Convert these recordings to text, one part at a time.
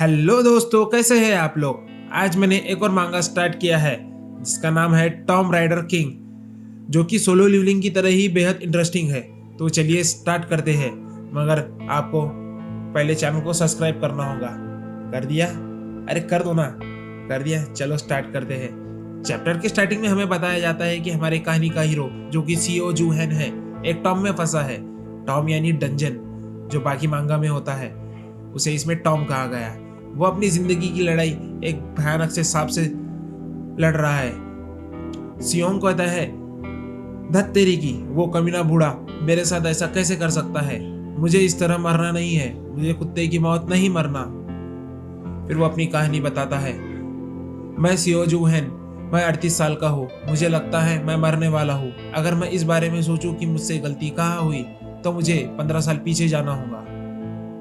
Hello दोस्तों, कैसे हैं आप लोग। आज मैंने एक और मांगा स्टार्ट किया है जिसका नाम है टॉम राइडर किंग, जो कि सोलो लेवलिंग की तरह ही बेहद इंटरेस्टिंग है। तो चलिए स्टार्ट करते हैं, मगर आपको पहले चैनल को सब्सक्राइब करना होगा। कर दिया? अरे कर दो ना। कर दिया? चलो स्टार्ट करते हैं। चैप्टर के स्टार्टिंग में हमें बताया जाता है कि हमारे कहानी का हीरो जो कि सीओ जू हैन है, एक टॉम में फंसा है। टॉम यानी डंजन, जो बाकी मांगा में होता है उसे इसमें टॉम कहा गया। वो अपनी जिंदगी की लड़ाई एक भयानक से सांप से लड़ रहा है। सियोंग कहता है, धत तेरी की, वो कमीना बूढ़ा मेरे साथ ऐसा कैसे कर सकता है। मुझे इस तरह मरना नहीं है, मुझे कुत्ते की मौत नहीं मरना। फिर वो अपनी कहानी बताता है, मैं सीओ जू हैन, मैं 38 साल का हूँ। मुझे लगता है मैं मरने वाला हूँ। अगर मैं इस बारे में सोचूं कि मुझसे गलती कहाँ हुई तो मुझे 15 साल पीछे जाना होगा।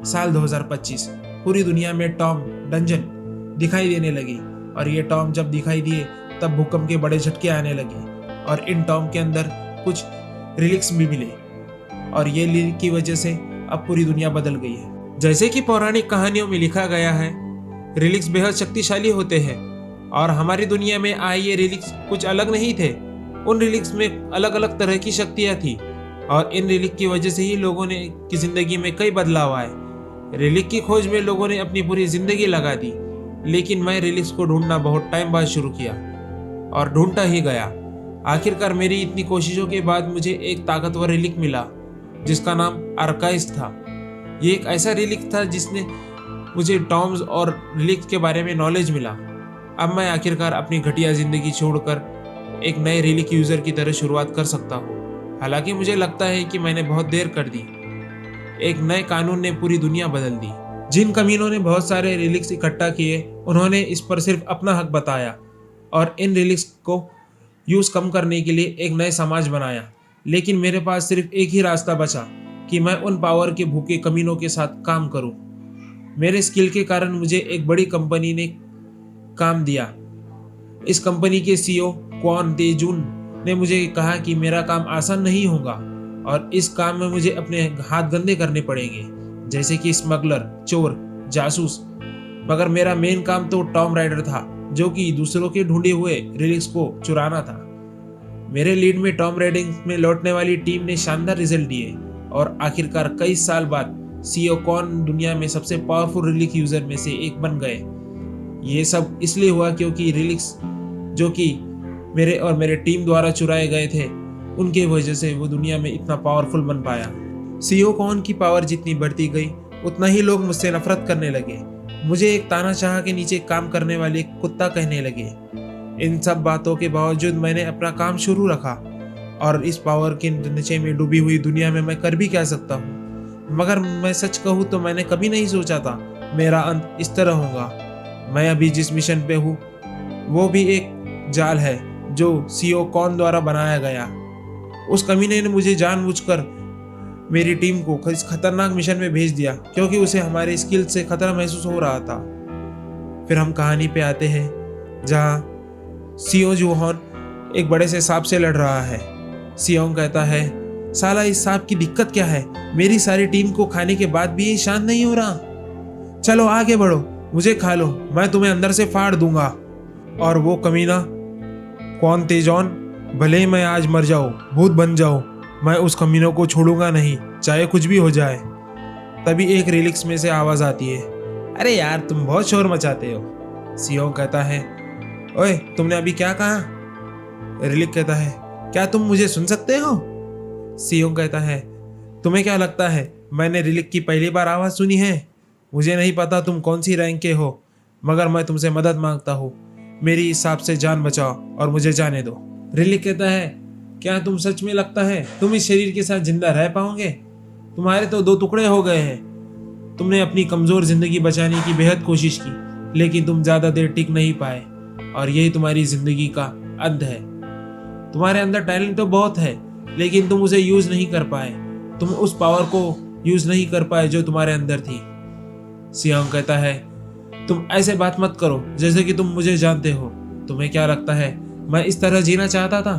साल 2025। पूरी दुनिया में टॉम डंजन दिखाई देने लगी, और ये टॉम जब दिखाई दिए तब भूकंप के बड़े झटके आने लगे, और इन टॉम के अंदर कुछ रिलिक्स भी मिले, और ये लिरिक की वजह से अब पूरी दुनिया बदल गई है। जैसे कि पौराणिक कहानियों में लिखा गया है, रिलिक्स बेहद शक्तिशाली होते हैं, और हमारी दुनिया में आए ये रिलिक्स कुछ अलग नहीं थे। उन रिलिक्स में अलग अलग तरह की शक्तियाँ थी, और इन रिलिक की वजह से ही लोगों ने की जिंदगी में कई बदलाव आए। रिलिक की खोज में लोगों ने अपनी पूरी जिंदगी लगा दी, लेकिन मैं रिलिक्स को ढूंढना बहुत टाइम बाद शुरू किया, और ढूंढता ही गया। आखिरकार मेरी इतनी कोशिशों के बाद मुझे एक ताकतवर रिलिक मिला जिसका नाम आर्काइस था। ये एक ऐसा रिलिक था जिसने मुझे टॉम्स और रिलिक्स के बारे में नॉलेज मिला। अब मैं आखिरकार अपनी घटिया जिंदगी छोड़कर एक नए रिलिक यूजर की तरह शुरुआत कर सकता हूँ। हालांकि मुझे लगता है कि मैंने बहुत देर कर दी। एक नए कानून ने पूरी दुनिया बदल दी। जिन कमीनों ने बहुत सारे रिलिक्स इकट्ठा किए, उन्होंने इस पर सिर्फ अपना हक बताया और इन रिलिक्स को यूज कम करने के लिए एक नए समाज बनाया। लेकिन मेरे पास सिर्फ एक ही रास्ता बचा कि मैं उन पावर के भूखे कमीनों के साथ काम करूं। मेरे स्किल के कारण मुझे एक बड़ी कंपनी ने काम दिया। इस कंपनी के सीईओ क्वान तेजुन ने मुझे कहा कि मेरा काम आसान नहीं होगा, और इस काम में मुझे अपने हाथ गंदे करने पड़ेंगे, जैसे कि स्मगलर, चोर, जासूस। मगर मेरा मेन काम तो टॉम राइडर था, जो कि दूसरों के ढूंढे हुए रिलिक्स को चुराना था। मेरे लीड में टॉम राइडिंग में लौटने वाली टीम ने शानदार रिजल्ट दिए, और आखिरकार कई साल बाद सीईओ कॉन दुनिया में सबसे पावरफुल रिलिक यूजर में से एक बन गए। ये सब इसलिए हुआ क्योंकि रिलिक्स जो कि मेरे और मेरे टीम द्वारा चुराए गए थे, उनके वजह से वो दुनिया में इतना पावरफुल बन पाया। सीईओ कॉन की पावर जितनी बढ़ती गई, उतना ही लोग मुझसे नफरत करने लगे। मुझे एक तानाशाह के नीचे काम करने वाले कुत्ता कहने लगे। इन सब बातों के बावजूद मैंने अपना काम शुरू रखा, और इस पावर के नशे में डूबी हुई दुनिया में मैं कर भी क्या सकता हूँ। मगर मैं सच कहूँ तो मैंने कभी नहीं सोचा था मेरा अंत इस तरह होगा। मैं अभी जिस मिशन पे हूँ वो भी एक जाल है जो सीईओ कॉन द्वारा बनाया गया। उस कमीने ने मुझे जानबूझकर मेरी टीम को इस खतरनाक मिशन में भेज दिया, क्योंकि उसे हमारे स्किल से खतरा महसूस हो रहा था। फिर हम कहानी पे आते हैं जहाँ सीओ जूहॉन एक बड़े से सांप से लड़ रहा है। सियोंग कहता है, साला इस सांप की दिक्कत क्या है, मेरी सारी टीम को खाने के बाद भी ये शांत नहीं हो रहा। चलो आगे बढ़ो, मुझे खा लो, मैं तुम्हें अंदर से फाड़ दूंगा। और वो कमीना क्वान तेजॉन, भले ही मैं आज मर जाऊं, भूत बन जाऊं, मैं उस कमीनों को छोड़ूंगा नहीं, चाहे कुछ भी हो जाए। तभी एक रिलिक्स में से आवाज आती है, अरे यार तुम बहुत शोर मचाते हो। सियोंग कहता है, ओए तुमने अभी क्या कहा। रिलिक कहता है, क्या तुम मुझे सुन सकते हो। सियोंग कहता है, तुम्हें क्या लगता है मैंने रिलिक की पहली बार आवाज सुनी है। मुझे नहीं पता तुम कौन सी रैंक के हो, मगर मैं तुमसे मदद मांगता हूँ। मेरी इस सांप से जान बचाओ और मुझे जाने दो। रिलिक कहता है, क्या तुम सच में लगता है तुम इस शरीर के साथ जिंदा रह पाओगे। तुम्हारे तो 2 टुकड़े हो गए हैं। तुमने अपनी कमजोर जिंदगी बचाने की बेहद कोशिश की, लेकिन तुम ज्यादा देर टिक नहीं पाए, और यही तुम्हारी जिंदगी का अंत है। तुम्हारे अंदर टैलेंट तो बहुत है, लेकिन तुम उसे यूज नहीं कर पाए। तुम उस पावर को यूज नहीं कर पाए जो तुम्हारे अंदर थी। सियोंग कहता है, तुम ऐसे बात मत करो जैसे कि तुम मुझे जानते हो। तुम्हें क्या लगता है मैं इस तरह जीना चाहता था।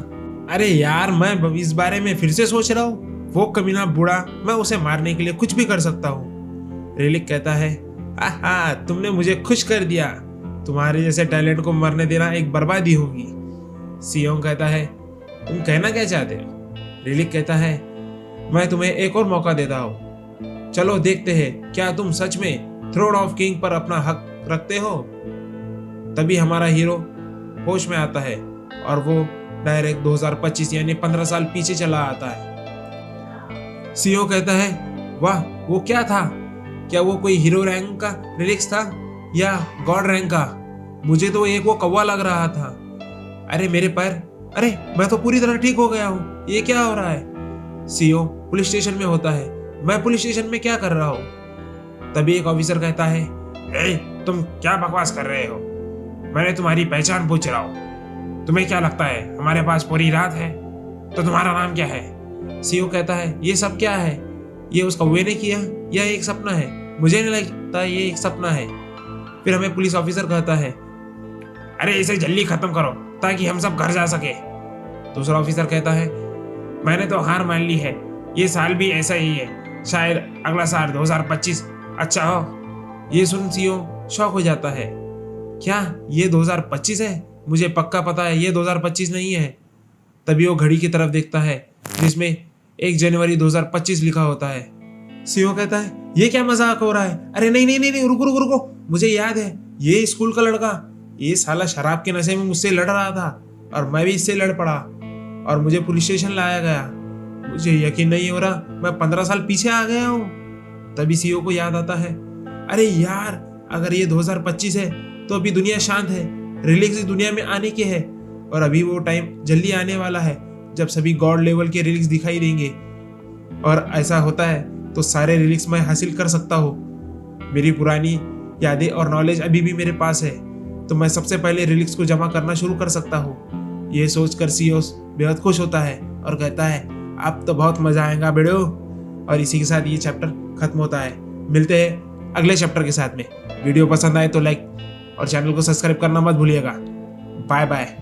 अरे यार मैं इस बारे में फिर से सोच रहा हूँ। वो कमीना बूढ़ा, मैं उसे मारने के लिए कुछ भी कर सकता हूँ। रिलिक कहता है, आहा, तुमने मुझे खुश कर दिया। तुम्हारे जैसे टैलेंट को मरने देना एक बर्बादी होगी। सियोंग कहता है, तुम कहना क्या चाहते हो? रिलिक कहता है, मैं तुम्हें एक और मौका देता हूँ। चलो देखते हैं क्या तुम सच में थ्रोन ऑफ किंग पर अपना हक रखते हो। तभी हमारा हीरो होश में आता है और वो डायरेक्ट 2025 यानी 15 साल पीछे चला आता है। सीओ कहता है, वाह, वो क्या था? क्या वो कोई हीरो रैंक का रिलिक्स था या गॉड रैंक का? मुझे तो एक वो कौवा लग रहा था। अरे मेरे पैर, अरे मैं तो पूरी तरह ठीक हो गया हूँ, ये क्या हो रहा है? सीओ पुलिस स्टेशन में होता है, मैं पुलिस स्टेशन में क्या कर रहा हूँ? तभी एक ऑफिसर कहता है, ए, तुम क्या बकवास कर रहे हो? मैंने तुम्हारी पहचान पूछ रहा हूँ। तुम्हें क्या लगता है हमारे पास पूरी रात है? तो तुम्हारा नाम क्या है? सीओ कहता है, ये सब क्या है? ये उस कौवे ने किया या एक सपना है? मुझे नहीं लगता ये एक सपना है। फिर हमें पुलिस ऑफिसर कहता है, अरे इसे जल्दी खत्म करो ताकि हम सब घर जा सके। दूसरा ऑफिसर कहता है, मैंने तो हार मान ली है, ये साल भी ऐसा ही है, शायद अगला साल 2025 अच्छा हो। ये सुन सीओ शॉक हो जाता है, क्या ये 2025 है? मुझे पक्का पता है ये 2025 नहीं है। तभी वो घड़ी की तरफ देखता है जिसमें 1 जनवरी 2025 लिखा होता है। सीओ कहता है, ये क्या मजाक हो रहा है? अरे नहीं नहीं नहीं नहीं, रुको रुको रुको, मुझे याद है, ये स्कूल का लड़का, ये साला शराब के नशे में मुझसे लड़ रहा था और मैं भी इससे लड़ पड़ा और मुझे पुलिस स्टेशन लाया गया। मुझे यकीन नहीं हो रहा मैं 15 साल पीछे आ गया हूँ। तभी सीओ को याद आता है, अरे यार, अगर ये 2025 है तो अभी दुनिया शांत है, रिलिक्स इस दुनिया में आने के है और अभी वो टाइम जल्दी आने वाला है जब सभी गॉड लेवल के रिलिक्स दिखाई देंगे और ऐसा होता है तो सारे रिलिक्स मैं हासिल कर सकता हूँ। मेरी पुरानी यादें और नॉलेज अभी भी मेरे पास है तो मैं सबसे पहले रिलिक्स को जमा करना शुरू कर सकता हूँ। ये सोचकर सीओ बेहद खुश होता है और कहता है, अब तो बहुत मजा आएगा बेड़ो। और इसी के साथ ये चैप्टर खत्म होता है। मिलते हैं अगले चैप्टर के साथ में। वीडियो पसंद आए तो लाइक और चैनल को सब्सक्राइब करना मत भूलिएगा। Bye bye.